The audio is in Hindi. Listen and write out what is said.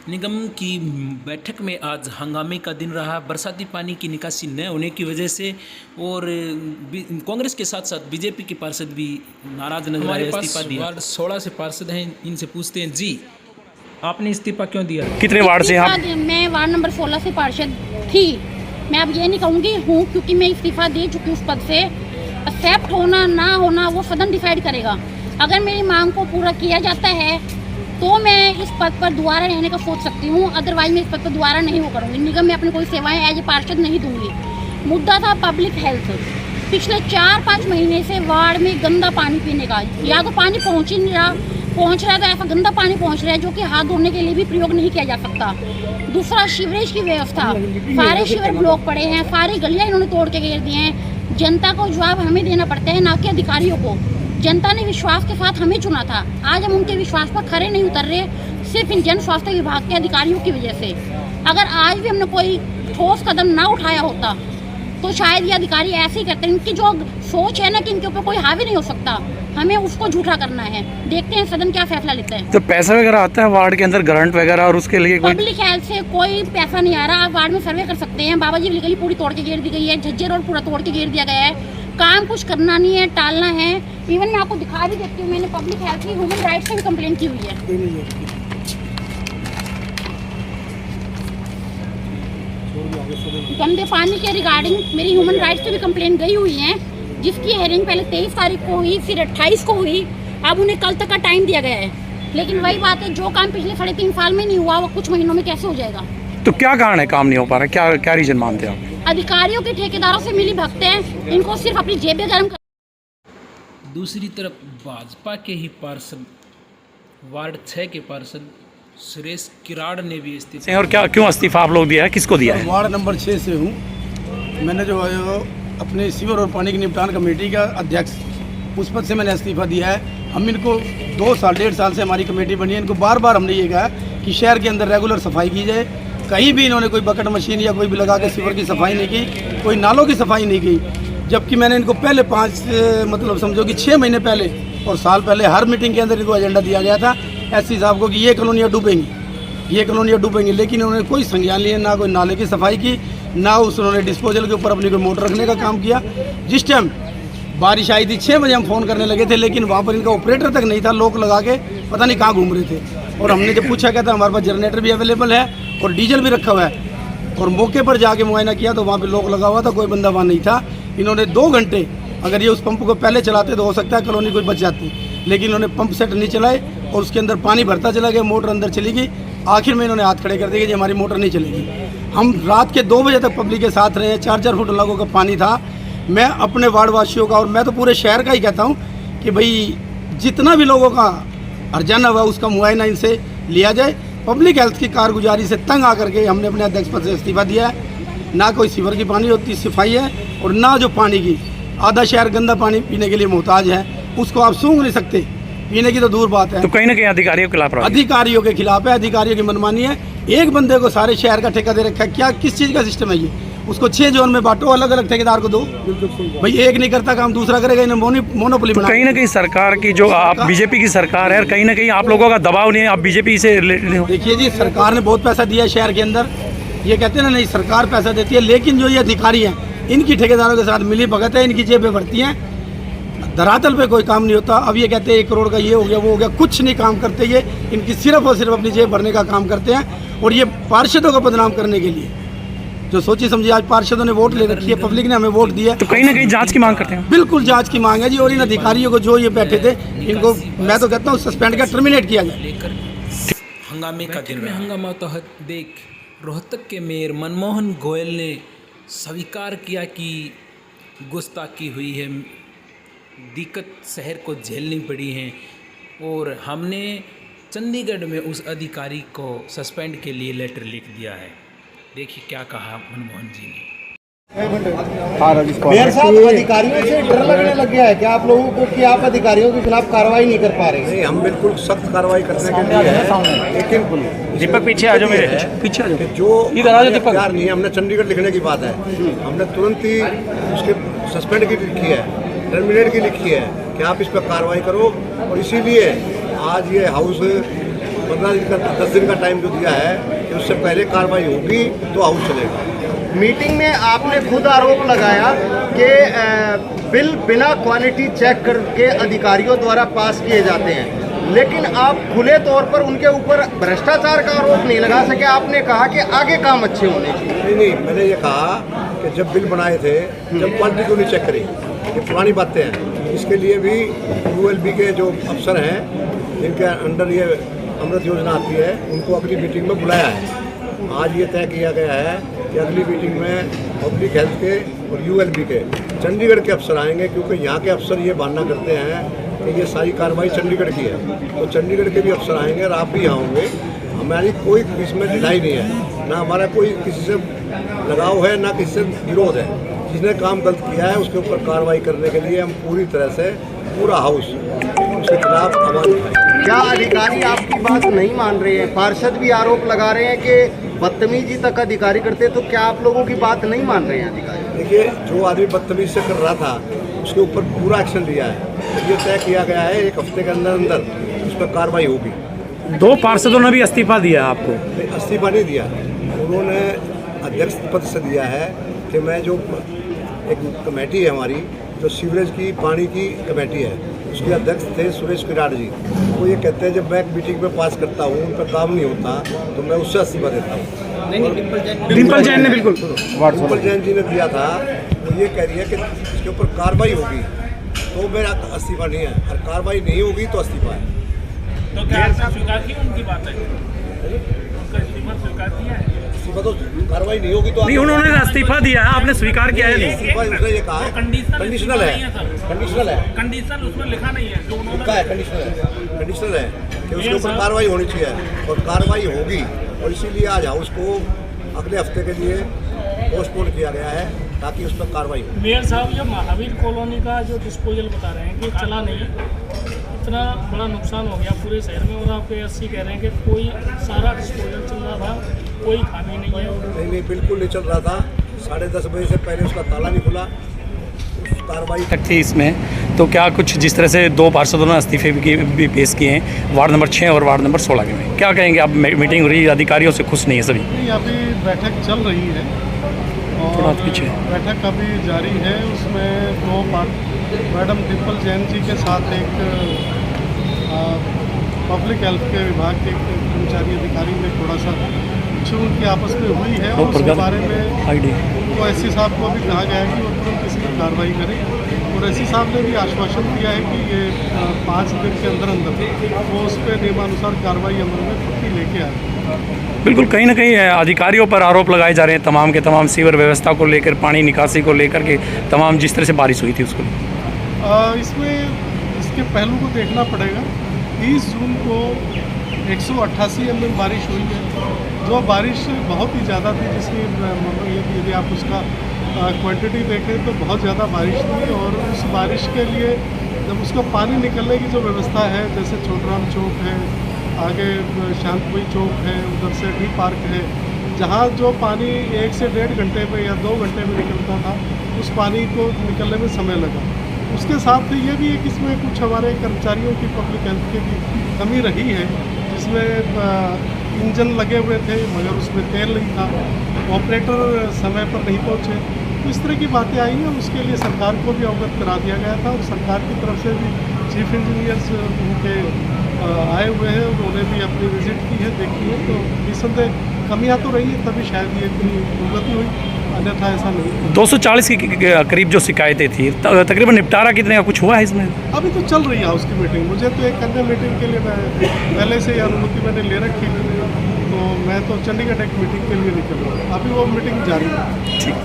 निगम की बैठक में आज हंगामे का दिन रहा। बरसाती पानी की निकासी न होने की वजह से और कांग्रेस के साथ साथ बीजेपी के पार्षद भी नाराज नजर आए। इस्तीफा दिया। वार्ड 16 से पार्षद हैं, इनसे पूछते हैं जी आपने इस्तीफा क्यों दिया? कितने वार्ड से आप? मैं वार्ड नंबर 16 से पार्षद थी। मैं अब ये नहीं कहूँगी हूँ, क्योंकि मैं इस्तीफा दे चुकी उस पद से। एक्सेप्ट होना ना होना वो सदन डिसाइड करेगा। अगर मेरी मांग को पूरा किया जाता है तो मैं इस पद पर दोबारा रहने का सोच सकती हूँ, अदरवाइज मैं इस पद पर दोबारा नहीं वो करूँगी। निगम में अपनी कोई सेवाएं एज ए पार्षद नहीं दूंगी। मुद्दा था पब्लिक हेल्थ। पिछले 4-5 महीने से वार्ड में गंदा पानी पीने का, या तो पानी पहुँच ही नहीं रहा, पहुँच रहा है तो ऐसा गंदा पानी पहुँच रहा है जो कि हाथ धोने के लिए भी प्रयोग नहीं किया जा सकता। दूसरा, सीवरेज की व्यवस्था, सारे सीवर ब्लॉक पड़े हैं, सारी गलियाँ इन्होंने तोड़ के घेर दिए हैं। जनता को जवाब हमें देना पड़ता है, ना कि अधिकारियों को। जनता ने विश्वास के साथ हमें चुना था, आज हम उनके विश्वास पर खरे नहीं उतर रहे, सिर्फ इन जन स्वास्थ्य विभाग के अधिकारियों की वजह से। अगर आज भी हमने कोई ठोस कदम ना उठाया होता तो शायद ये अधिकारी ऐसे ही करते हैं। इनकी जो सोच है ना कि इनके ऊपर कोई हावी नहीं हो सकता, हमें उसको झूठा करना है। देखते हैं सदन क्या फैसला लेता है। तो पैसा वगैरह आता है वार्ड के अंदर, ग्रांट वगैरह, और उसके लिए कोई पब्लिक हेल्थ से कोई पैसा नहीं आ रहा। आप वार्ड में सर्वे कर सकते हैं। बाबा जी की गली पूरी तोड़ के घेर दी गई है, झज्जर रोड पूरा तोड़ के घेर दिया गया है। काम कुछ करना नहीं है, टालना है। इवन मैं आपको दिखा भी देती हूँ, मैंने पब्लिक हेल्थ की ह्यूमन राइट्स से भी कंप्लेंट की हुई है। गंदे पानी के रिगार्डिंग मेरी ह्यूमन राइट्स से भी कंप्लेंट गई हुई है, जिसकी हेयरिंग पहले 23 तारीख को हुई, फिर 28 को हुई। अब उन्हें कल तक का टाइम दिया गया है। लेकिन वही बात है, जो काम पिछले 3.5 साल में नहीं हुआ वो कुछ महीनों में कैसे हो जाएगा? तो क्या कारण है काम नहीं हो पा रहा? क्या रीजन मानते हैं आप? अधिकारियों के ठेकेदारों से मिली भगत हैं, इनको सिर्फ अपनी जेबें गर्म कर। दूसरी तरफ भाजपा के ही पार्षद वार्ड 6 के पार्षद सुरेश किराड़ ने भी इस्तीफा। और क्या क्यों इस्तीफा आप लोग दिया है, किसको दिया है? वार्ड नंबर 6 से हूँ। मैंने जो है अपने सीवर और पानी की निपटान कमेटी का अध्यक्ष, उस पद से मैंने इस्तीफा दिया है। हम इनको 2-1.5 साल से हमारी कमेटी बनी है। इनको बार बार हमने ये कहा कि शहर के अंदर रेगुलर सफाई की जाए। कहीं भी इन्होंने कोई बकेट मशीन या कोई भी लगा के सीवर की सफाई नहीं की, कोई नालों की सफाई नहीं की। जबकि मैंने इनको पहले 5 समझो कि 6 महीने पहले और साल पहले हर मीटिंग के अंदर इनको एजेंडा दिया गया था एससी साहब को कि ये कॉलोनियाँ डूबेंगी, ये कॉलोनियाँ डूबेंगी। लेकिन उन्होंने कोई संज्ञान लिया, ना कोई नाले की सफाई की, ना उन्होंने डिस्पोजल के ऊपर अपनी कोई मोटर रखने का काम किया। जिस टाइम बारिश आई थी 6 बजे हम फ़ोन करने लगे थे, लेकिन वहाँ पर इनका ऑपरेटर तक नहीं था, लोग लगा के पता नहीं कहाँ घूम रहे थे। और हमने जब पूछा क्या था, हमारे पास जनरेटर भी अवेलेबल है और डीजल भी रखा हुआ है। और मौके पर जाके मुआयना किया तो वहाँ पे लोग लगा हुआ था, कोई बंदा वहाँ नहीं था। इन्होंने 2 घंटे, अगर ये उस पंप को पहले चलाते तो हो सकता है कॉलोनी कोई बच जाती, लेकिन इन्होंने पंप सेट नहीं चलाए और उसके अंदर पानी भरता चला गया, मोटर अंदर चली गई। आखिर में इन्होंने हाथ खड़े कर दिए कि हमारी मोटर नहीं चलेगी। हम रात के 2 बजे तक पब्लिक के साथ रहे। 4-4 फुट लोगों का पानी था। मैं अपने वार्ड वासियों का और मैं तो पूरे शहर का ही कहता हूँ कि भाई जितना भी लोगों का हर्जाना हुआ उसका मुआयना इनसे लिया जाए। पब्लिक हेल्थ की कारगुजारी से तंग आकर के हमने अपने अध्यक्ष पद से इस्तीफा दिया है। ना कोई सीवर की पानी होती सफाई है और ना जो पानी की, आधा शहर गंदा पानी पीने के लिए मोहताज है, उसको आप सूंघ नहीं सकते, पीने की तो दूर बात है। तो कहीं ना कहीं अधिकारियों के खिलाफ अधिकारियों के खिलाफ है, अधिकारियों की मनमानी है। एक बंदे को सारे शहर का ठेका दे रखा है। क्या किस चीज़ का सिस्टम है ये? उसको 6 जोन में बांटो, अलग अलग ठेकेदार को दो। भाई एक नहीं करता काम दूसरा करेगा, इन्हें मोनोपोली बना। कहीं ना कहीं सरकार की जो आप बीजेपी की सरकार है, कहीं ना कहीं आप लोगों का दबाव नहीं है, आप बीजेपी से देखिए जी, सरकार ने बहुत पैसा दिया है शहर के अंदर। ये कहते हैं ना नहीं सरकार पैसा देती है, लेकिन जो ये अधिकारी हैं इनकी ठेकेदारों के साथ मिली भगत है, इनकी जेबें भरती हैं। धरातल पे कोई काम नहीं होता। अब ये कहते हैं 1 करोड़ का ये हो गया वो हो गया, कुछ नहीं काम करते। ये इनकी सिर्फ और सिर्फ अपनी जेब भरने का काम करते हैं और ये पार्षदों को बदनाम करने के लिए जो सोची समझी आज पार्षदों ने वोट ले रखी है, पब्लिक ने हमें वोट दिया। तो कहीं ना कहीं जांच की मांग करते हैं। बिल्कुल जांच की मांग है जी। और इन अधिकारियों को जो ये बैठे थे इनको मैं तो कहता हूँ सस्पेंड कर, टर्मिनेट किया जाए। हंगामे का दिन में हंगामा तो देख रोहतक के मेयर मनमोहन गोयल ने स्वीकार किया कि गुस्ताखी हुई है, दिक्कत शहर को झेलनी पड़ी है और हमने चंडीगढ़ में उस अधिकारी को सस्पेंड के लिए लेटर लिख दिया है। देखिए क्या कहा मनमोहन जी ने। मेयर साहब, अधिकारियों से डर लगने लग गया है क्या आप लोगों को कि आप अधिकारियों के खिलाफ कार्रवाई नहीं कर पा रहे? नहीं, हम बिल्कुल सख्त कार्रवाई करने के लिए हैं, लेकिन दीपक पीछे आ जाओ, मेरे पीछे आ जाओ। जो प्यार नहीं है, हमने चंडीगढ़ लिखने की बात है, हमने तुरंत ही उसके सस्पेंड की लिखी है, टर्मिनेट की लिखी है कि आप इस पर कार्रवाई करो। और इसीलिए आज ये हाउस 15 दिन का 10 दिन का टाइम जो दिया है कि उससे पहले कार्रवाई होगी तो हाउस चलेगा। मीटिंग में आपने खुद आरोप लगाया कि बिल बिना क्वालिटी चेक करके अधिकारियों द्वारा पास किए जाते हैं, लेकिन आप खुले तौर पर उनके ऊपर भ्रष्टाचार का आरोप नहीं लगा सके। आपने कहा कि आगे काम अच्छे होने चाहिए। नहीं, मैंने ये कहा कि जब बिल बनाए थे जब क्वालिटी क्यों नहीं चेक करी, ये पुरानी बातें हैं। इसके लिए भी ULB के जो अफसर हैं जिनके अंडर ये अमृत योजना आती है उनको अगली मीटिंग में बुलाया है। आज ये तय किया गया है कि अगली मीटिंग में पब्लिक हेल्थ के और ULB के चंडीगढ़ के अफसर आएंगे, क्योंकि यहाँ के अफसर ये मानना करते हैं कि ये सारी कार्रवाई चंडीगढ़ की है। तो चंडीगढ़ के भी अफसर आएंगे और आप भी यहाँ होंगे। हमारी कोई इसमें ढिलाई नहीं है, ना हमारा कोई किसी से लगाव है ना किसी से विरोध है। जिसने काम गलत किया है उसके ऊपर कार्रवाई करने के लिए हम पूरी तरह से पूरा हाउस उसके खिलाफ आवाज उठाएंगे। क्या अधिकारी आपकी बात नहीं मान रहे हैं? पार्षद भी आरोप लगा रहे हैं कि बदतमीजी तक अधिकारी करते, तो क्या आप लोगों की बात नहीं मान रहे हैं अधिकारी? देखिए, जो आदमी बदतमीजी से कर रहा था उसके ऊपर पूरा एक्शन लिया है। तो ये तय किया गया है 1 हफ्ते के अंदर अंदर उस पर कार्रवाई होगी। 2 पार्षदों ने भी इस्तीफा दिया आपको? इस्तीफा नहीं दिया, उन्होंने अध्यक्ष पद से दिया है कि मैं जो एक कमेटी है हमारी जो सीवरेज की पानी की कमेटी है उसके अध्यक्ष थे सुरेश किराड़ जी। वो ये कहते हैं जब मैं मीटिंग में पास करता हूँ उन पर काम नहीं होता तो मैं उससे इस्तीफा देता हूँ। डिम्पल जैन ने बिल्कुल डिम्पल जैन जी ने दिया था। वो ये कह रही है कि इसके ऊपर कार्रवाई होगी तो मेरा इस्तीफा नहीं है, और कार्रवाई नहीं होगी तो इस्तीफा है। तो क्या स्वीकार की उनकी बात है? उनका इस्तीफा स्वीकार किया है? इस्तीफा तो कार्रवाई नहीं होगी तो नहीं, उन्होंने इस्तीफा दिया है, आपने स्वीकार किया है? नहीं, इस्तीफा उसने ये कहा है कंडीशनल है, कंडीशनल है, कंडीशन उसमें लिखा नहीं है जो उन्होंने है कंडीशनल है कि उसके ऊपर कार्रवाई होनी चाहिए और कार्रवाई होगी। और इसीलिए आज हाउस को अगले हफ्ते के लिए पोस्टपोन किया गया है ताकि उस पर कार्रवाई हो। मेयर साहब, जो महावीर कॉलोनी का जो डिस्पोजल बता रहे हैं कि चला नहीं, इतना बड़ा नुकसान हो गया पूरे शहर में, और आपके SC कह रहे हैं कि कोई सारा डिस्पोजल चल रहा था, कोई खामी नहीं है। नहीं, बिल्कुल नहीं चल रहा था। 10:30 बजे से पहले उसका ताला नहीं खुला। कार्रवाई तक थी इसमें, तो क्या कुछ जिस तरह से 2 पार्षदों ने इस्तीफे भी पेश किए हैं वार्ड नंबर 6 और वार्ड नंबर 16 में, क्या कहेंगे आप? मीटिंग हो रही है, अधिकारियों से खुश नहीं है सभी? नहीं, अभी बैठक चल रही है थोड़ा और पीछे। बैठक अभी जारी है। उसमें 2 मैडम डिम्पल जैन जी के साथ एक पब्लिक हेल्थ के विभाग के कर्मचारी अधिकारी में थोड़ा सा उनकी आपस में हुई है, और उसके बारे में उनको SC साहब को भी कहा गया है कि वो तुरंत इस पर कार्रवाई करें। और SC साहब ने भी आश्वासन दिया है कि ये 5 दिन के अंदर अंदर वो उस पर नियमानुसार कार्रवाई अमल में पक्की लेके आए। बिल्कुल, कहीं ना कहीं अधिकारियों पर आरोप लगाए जा रहे हैं तमाम के तमाम, सीवर व्यवस्था को लेकर, पानी निकासी को लेकर के तमाम, जिस तरह से बारिश हुई थी उसको। इसमें इसके पहलू को देखना पड़ेगा। 30 जून को 188 mm बारिश हुई है, जो बारिश बहुत ही ज़्यादा थी, जिसकी यदि आप उसका क्वांटिटी देखें तो बहुत ज़्यादा बारिश थी। और उस बारिश के लिए जब उसका पानी निकलने की जो व्यवस्था है, जैसे छोटराम चौक है, आगे शांतपुरी चौक है, उधर से डी पार्क है, जहाँ जो पानी 1 से 1.5 घंटे में या 2 घंटे में निकलता था, उस पानी को निकलने में समय लगा। उसके साथ ये भी है कि इसमें कुछ हमारे कर्मचारियों की पब्लिक हेल्थ की भी कमी रही है, जिसमें इंजन लगे हुए थे मगर उसमें तेल नहीं था, ऑपरेटर समय पर नहीं पहुँचे, तो इस तरह की बातें आई हैं। उसके लिए सरकार को भी अवगत करा दिया गया था, और सरकार की तरफ से भी चीफ इंजीनियर्स उनके आए हुए हैं, उन्होंने भी अपनी विजिट की है, देखी है। तो निसंदेह कमियाँ तो रही है, तभी शायद ये इतनी उन्नति हुई, अन्यथा ऐसा नहीं। 240 के करीब जो शिकायतें थी, तकरीबन निपटारा कितने का कुछ हुआ है इसमें? अभी तो चल रही है उसकी मीटिंग। मुझे तो एक अन्य मीटिंग के लिए मैं पहले से ही अनुमति मैंने ले रखी थी, तो मैं तो चंडीगढ़ एक मीटिंग के लिए निकल रहा हूँ। अभी वो मीटिंग जारी है। ठीक।